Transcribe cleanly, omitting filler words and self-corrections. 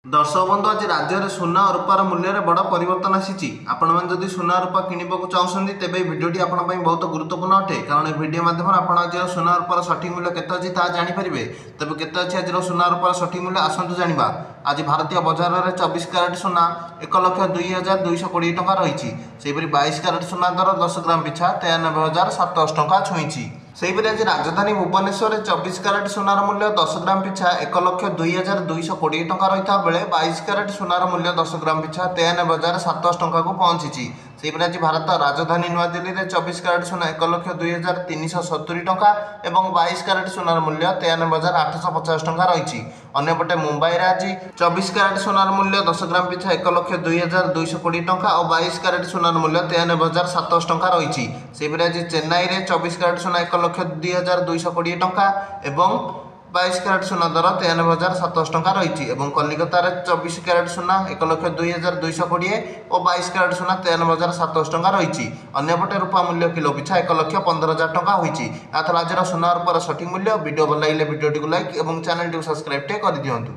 दर्शक बंधु आज राज्य में सुना और रूपार मूल्य में बड़ परिवर्तन आसी आपण जदि सुना रूपा किणवा चाहते तेज भिडटी आप बहुत गुरुत्वपूर्ण अटे कारण ये भिडियो माध्यम आप आज सुना रूपार सठिक मूल्य के अच्छी जापरेंगे तेज के आज सुना रूपार सठिक मूल्य आसतु जाना। आज भारतीय बजार में 24 क्यारेट सुना 1,02,220 टଙ୍କା रही। 22 क्यारेट सुना दर 10 ग्राम पिछा 93,700 टଙ୍କା छुई। सेहीपरि आज राजधानी भुवनेश्वर 24 क्यारेट सुनार मूल्य 10 ग्राम पिछा 1,02,220 टଙ୍କା रही बेले 22 क्यारेट सुनार मूल्य 10 ग्राम पिछा 93,700 टଙ୍କା को पहुंची। सेहीपरि आज भारत राजधानी नूआ दिल्ली में 24 क्यारेट सुना 1,02,370 टଙ୍କା और 22 क्यारेट सुनार मूल्य 93,850 टଙ୍କା रही। अन्यपटे मुंबई में आज 24 क्यारेट सुनार मूल्य 10 ग्राम पिछा 1,02,220 टଙ୍କା और 22 क्यारेट सुनार मूल्य 93,700 टଙ୍କା रही। सेहीपरि आज चेन्नई में 24 क्यारेट सुना 1,02,220 टଙ୍କା और 22 क्यारेट सुना दर 93,700 टଙ୍କା रही। कलिकता में 24 क्यारेट सुना 1,02,220 और 22 क्यारेट सुना 93,700 टଙ୍କା रही। अन्यपटे रूपा मूल्य किलो पिछा 1,15,000 टଙ୍କା होती। आज सुना रूपार सठिक मूल्य। वीडियो भल लगे वीडियो को लाइक और चैनल को सब्सक्राइब कर दिंतु।